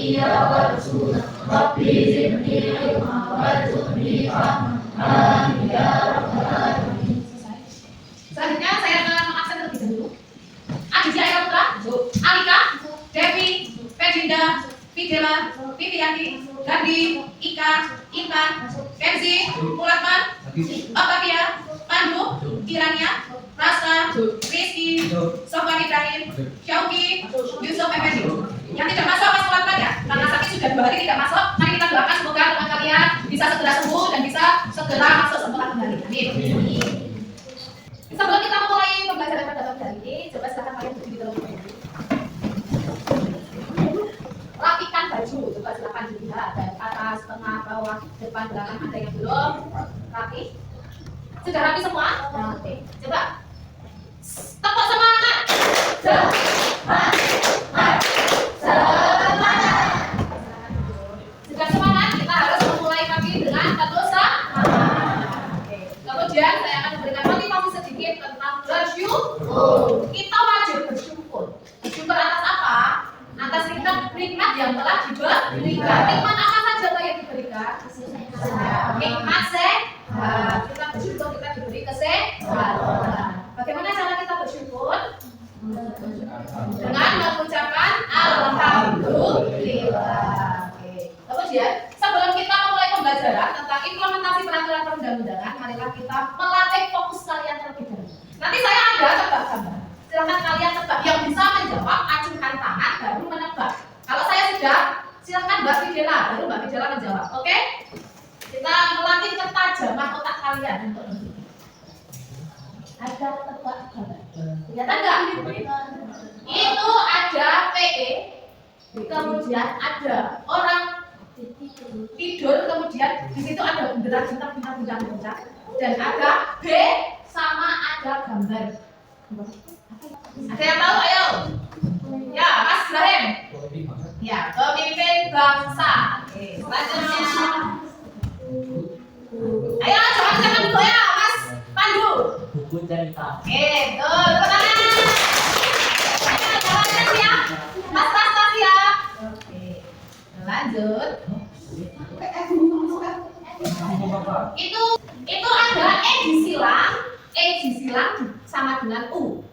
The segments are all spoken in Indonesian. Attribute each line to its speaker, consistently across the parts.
Speaker 1: نبيا ورسولا ربي زدني علما وارزقني فهما آمين يا رب العالمين.
Speaker 2: Selanjutnya saya akan mengaksen terlebih dahulu. Aditya Eka Putra, Alika, Devi, Pedinda, Fidela, Vivianti, Gandhi, Ika, Intan, Kenzi, Mulatman, Octavia, Pandu, Kirania, Rasta, Rizky, Sofwan Ibrahim, Syauki, Yusuf Effendi. Yang tidak masuk Mas Mulatman ya, karena sakit sudah 2 hari tidak masuk. Mari kita doakan semoga teman kalian bisa segera sembuh dan bisa segera masuk sekolah kembali. Amin. Sebelum kita mulai pembelajaran pada pagi hari ini, coba silakan kalian berdiri terlebih dahulu. Rapikan baju, coba silakan dilihat dari atas, tengah, bawah, depan, belakang, ada yang belum rapi. Sudah rapi semua? Oke. Coba tepuk semangat.
Speaker 1: Semangat, semangat.
Speaker 2: Sudah semangat, kita harus memulai pagi dengan satu semangat. Oke. Kemudian saya akan memberikan motivasi sedikit tentang bersyukur. Kita wajib bersyukur. Bersyukur atas apa? Atas nikmat yang telah diberikan. Nikmat apa saja yang diberikan? Nikmat sehat. Kita bersyukur kita diberi kesehatan. Bagaimana cara kita bersyukur? Dengan mengucapkan alhamdulillah. Oke. Kemudian sebelum kita memulai pembelajaran tentang implementasi peraturan perundang-undangan, marilah kita melatih fokus kalian terlebih dahulu. Nanti saya ada tebak gambar. Silakan kalian tebak. Yang bisa menjawab acungkan tangan baru menebak. Kalau saya sudah, silakan Mbak Fidela, baru Mbak Fidela menjawab. Oke? Kita melatih ketajaman otak kalian untuk berpikir. Ada tebak gambar. Kelihatan nggak? Itu ada PE, kemudian ada orang tidur, kemudian di situ ada bintang-bintang, dan ada B sama ada gambar. Ada yang tahu? Ayo. Ya, Mas Ibrahim. Ya, pemimpin bangsa. Oke, selanjutnya. Ayo, jangan dulu ya, Mas Pandu.
Speaker 3: Buku cerita.
Speaker 2: Oke, tuh, tepuk tangan. Ayo, jalannya siap. Mas Rasta siap. Oke, lanjut. Itu ada E disilang sama dengan U.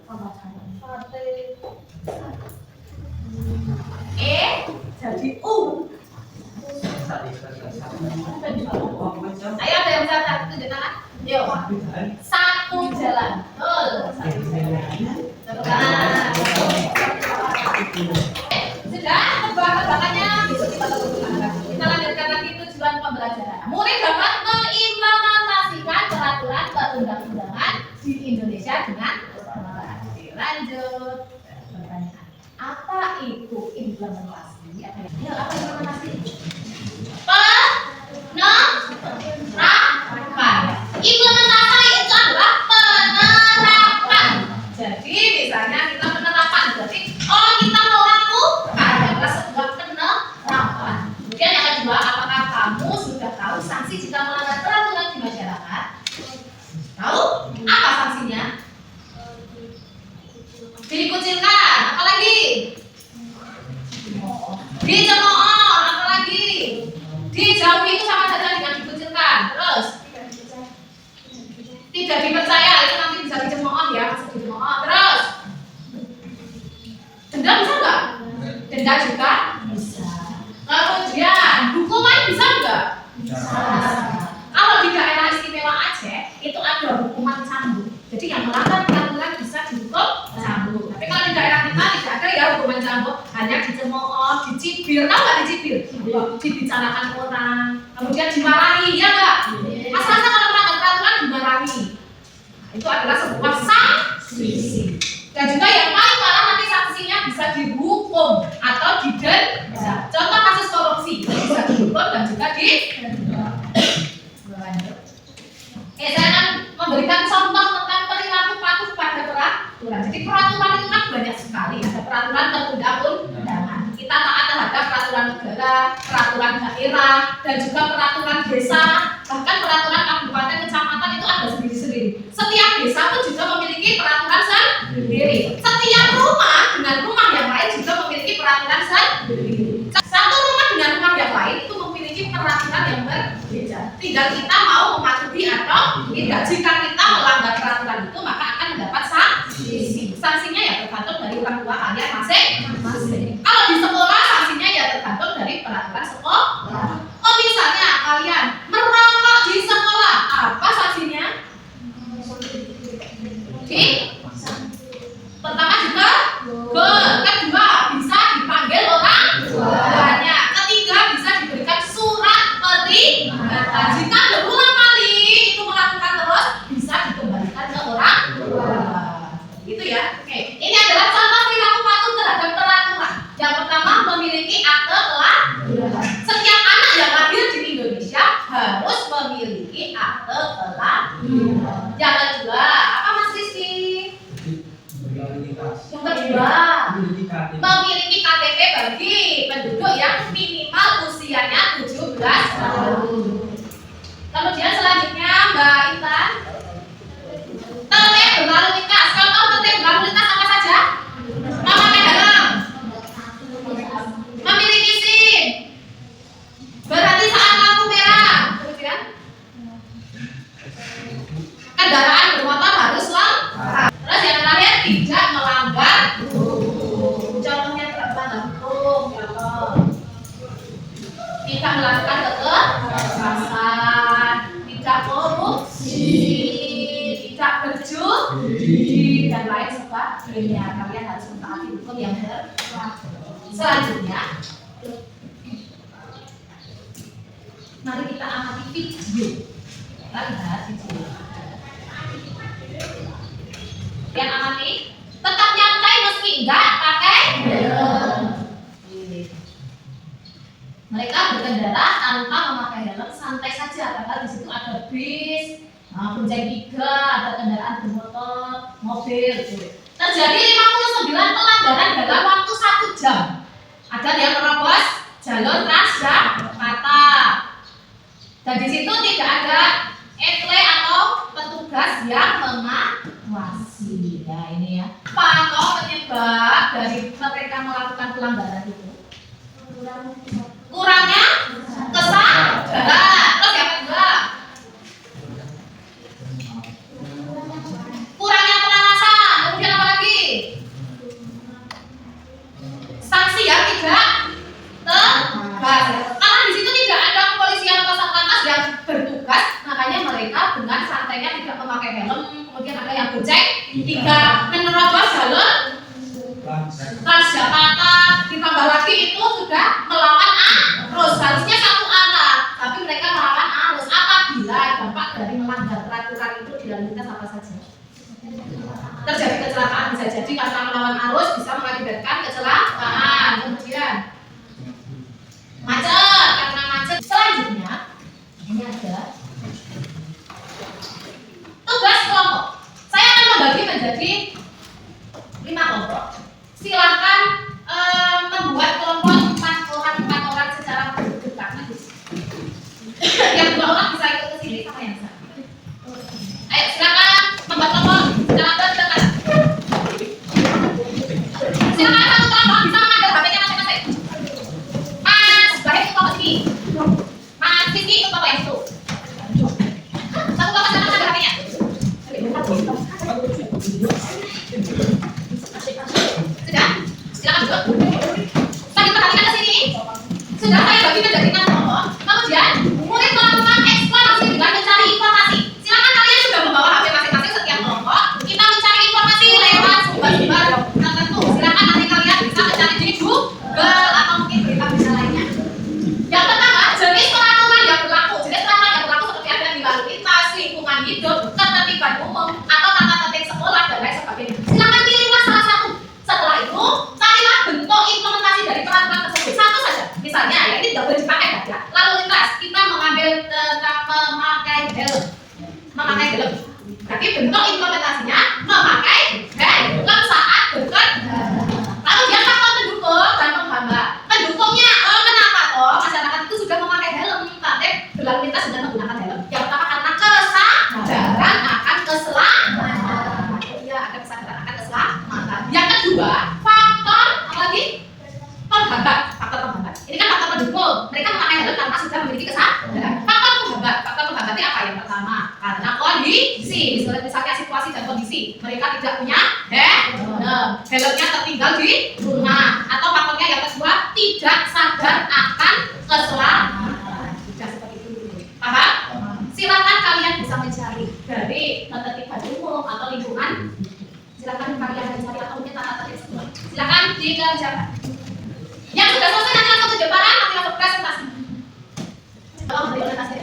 Speaker 2: E jadi U. Ayo ada yang bisa tunjuk tangan? Yuk. Satu jalan. Betul. Tepuk tangan. Sudah, tebak-tebakannya besok kita tebak. Kita lanjutkan lagi tujuan pembelajaran. Murid dapat mengimplementasikan peraturan perundang-undangan di Indonesia dengan lanjut. Pertanyaan. Apa itu implementasi? Ya, apa implementasi? Penerapan. Implementasi itu adalah penerapan. Jadi misalnya kita penerapan, berarti kita melakukan adalah sebuah penerapan. Kemudian yang kedua, apakah kamu sudah tahu sanksi jika melanggar peraturan di masyarakat? Tahu? Apa sanksinya? Dikucilkan, apalagi? Dicemooh, apalagi? Dijauhi itu sama saja dengan dikucilkan. Terus tidak dipercaya, itu nanti bisa dicemooh ya, masuk dicemooh. Terus denda bisa nggak? Denda juga bisa. Kemudian hukuman bisa nggak? Bisa. Kalau di daerah istimewa Aceh itu ada hukuman cambuk. Jadi yang melanggar peraturan bisa dihukum cambuk. Tapi kalau di daerah kita tidak ada ya hukuman cambuk, hanya dicemooh, dicibir. Tahu nggak dicibir? Dibicarakan orang, kemudian dimarahi, ya nggak? Mas Rasa kalau melanggar peraturan dimarahi. Itu adalah sebuah sanksi. Dan juga yang paling parah nanti sanksinya bisa dihukum atau didenda. Contoh kasus korupsi bisa dihukum dan juga didenda. Saya akan memberikan contoh tentang perilaku patuh pada peraturan. Jadi peraturan itu kan banyak sekali. Ada peraturan perundang-undangan. Kita taat terhadap peraturan negara, peraturan daerah, dan juga peraturan desa, bahkan peraturan kabupaten, kecamatan itu ada sendiri-sendiri. Setiap desa pun juga memiliki peraturan sendiri. Setiap rumah dengan rumah yang lain juga memiliki peraturan sendiri. Satu tinggal kita mau mematuhi atau tidak. Jika kita melanggar peraturan itu maka akan mendapat sanksi. Sanksinya ya tergantung dari orang tua kalian masing-masing. Kalau di sekolah sanksinya ya tergantung dari peraturan sekolah. Oh misalnya kalian merokok di sekolah, apa sanksinya? Pertama juga kedua bisa dipanggil orang tuanya, ketiga bisa diberikan surat peringatan. Jika berulang kali itu melakukan terus bisa dikembalikan ke orang tua. Gitu ya. Oke, ini adalah contoh perilaku patuh terhadap peraturan. Yang pertama memiliki akte kelahiran. Setiap anak yang lahir di Indonesia harus memiliki akte kelahiran. Yang kedua apa Mas Rizky? Yang kedua memiliki KTP bagi penduduk yang minimal usianya 17 tahun. Kemudian selanjutnya Mbak Intan, tertib berlalu lintas. Contoh tertib berlalu lintas apa saja? Memakai helm, memiliki SIM, berhenti saat lampu merah, kemudian kendaraan bermotor harus lengkap. Terus yang terakhir tidak melanggar hukum. Contohnya tidak melanggar hukum, tidak melakukan kekerasan, tidak korupsi, tidak berjudi dan lain sebagainya. Kalian harus mentaati hukum yang berlaku. Selanjutnya, mari kita amati video. Kita lihat video. Yang amati tetap nyantai meski enggak pakai helm. Mereka berkendara tanpa memakai helm santai saja karena di situ ada bis, bonceng 3, ada kendaraan bermotor, mobil. Terjadi 59 pelanggaran dalam waktu 1 jam. Ada yang menerobos jalur Transjakarta. Dan di situ tidak ada etle atau petugas yang mengawasi. Ya ini ya. Pantau penyebab dari mereka melakukan pelanggaran itu. Kurangnya kesadaran. Terus yang kedua, kurangnya pengawasan. Kemudian apa lagi? Sanksi yang tidak tegas. Karena di situ tidak ada kepolisian atau satlantas yang bertugas, makanya mereka dengan santainya tidak memakai helm. Kemudian ada yang bonceng 3, menerobos jalur Transjakarta, ditambah lagi itu sudah melawan arus. Harusnya satu arah, tapi mereka melawan arus. Apabila dampak dari melanggar peraturan itu dilalu lintas apa saja? Terjadi kecelakaan, bisa jadi karena melawan arus bisa mengakibatkan kecelakaan. Kemudian macet, karena macet. Selanjutnya ini ada tugas kelompok. Saya akan membagi menjadi 5 kelompok. Silahkan membuat kelompok 4 orang secara berdekatan. Yang 2 orang bisa ikut ke sini sama yang satu. Ayo silakan membuat kelompok secara berdekatan. Silakan satu kelompok bisa mengambil HP-nya masing-masing. Mas Bahim ikut kelompok sini. Mas Rizky ikut kelompok yang itu. Satu kelompok silakan ambil HP-nya. Sudah? Silakan duduk. Tadi perhatikan ke sini. Sudah saya bagi menjadi 6 kelompok. Kemudian murid melakukan eksplorasi dengan mencari informasi. Silakan kalian sudah membawa HP masing-masing setiap kelompok. Kita mencari informasi lewat sumber-sumber tertentu. Silakan nanti kalian bisa mencari di Google atau mungkin berita-berita lainnya. Yang pertama, jenis peraturan yang berlaku. Jenis peraturan yang berlaku seperti ada di lalu lintas, lingkungan hidup, ketertiban umum, atau tata tertib sekolah dan lain sebagainya. Silakan pilihlah salah satu. Setelah itu, carilah bentuk implementasi dari peraturan tersebut. Satu saja. Misalnya, ya ini tidak boleh dipakai ya. Lalu lintas, kita mengambil tentang memakai helm. Memakai helm. Tapi bentuk implementasinya memakai helm saat bekerja. Lalu dia faktor pendukung dan penghambat. Pendukungnya, kenapa toh masyarakat itu sudah memakai helm, tapi berlalu lintas sudah menggunakan helm. Yang pertama karena kesadaran akan keselamatan. Ya, ada kesadaran akan keselamatan. Yang kedua, faktor apa lagi? Penghambat. Faktor penghambat. Ini kan faktor pendukung. Mereka memakai helm karena sudah memiliki kesadaran. Faktor penghambat. Faktor kondisi mereka tidak punya helmnya tertinggal di rumah, atau faktornya yang kedua tidak sadar akan keselamatan. Tidak seperti itu. Paham? Silakan kalian bisa mencari dari ketertiban umum atau lingkungan. Silakan kalian mencari atau mungkin tata tertib sekolah. Silakan dikerjakan. Yang sudah selesai nanti langsung ke depan, nanti langsung presentasi. Kalau beri presentasi.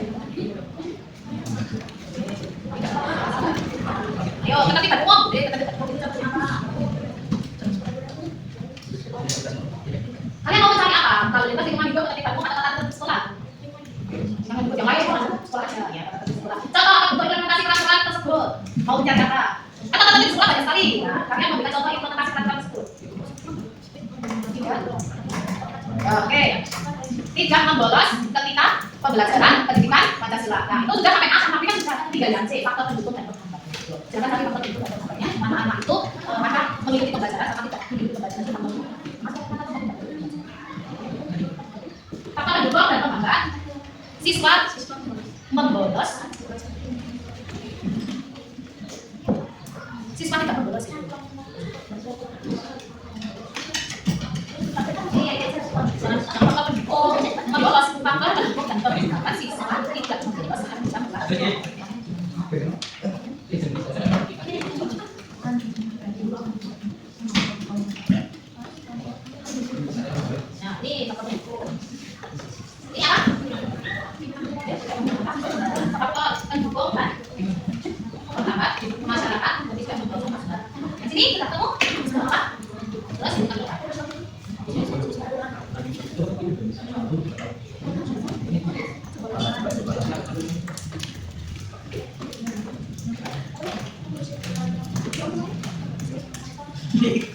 Speaker 2: Ayo, ketertiban umum. Ketertiban umum itu contohnya apa? Kalian mau mencari apa? Kalau lintas lingkungan hidup, ketertiban umum atau tata tertib sekolah? Jangan ikut yang lain, sekolah aja ya. Contoh untuk implementasi peraturan tersebut. Mau mencari apa? Kata tata tertib sekolah banyak sekali. Ya, kalian memberikan contoh implementasi peraturan tersebut. Oke. Tidak membolos ketika pembelajaran pendidikan Pancasila. Nah, itu sudah sampai A, tapi kan sudah 3 yang C, faktor pendukung dan penghambat. Jangan sampai faktor pendukung dan penghambatnya, mana anak itu akan mengikuti pembelajaran sama tidak mengikuti pembelajaran itu faktor pendukung dan penghambat. Siswa membolos. Siswa tidak membolos. Membolos faktor pendukung dan penghambat. Siswa tidak membolos akan bisa melakukan. Nah, ini faktor pendukung. Ini apa? Faktor pendukung dan penghambat masyarakat ketika membangun masyarakat. Di sini kita ketemu apa? Terus bukan apa?
Speaker 1: Jadi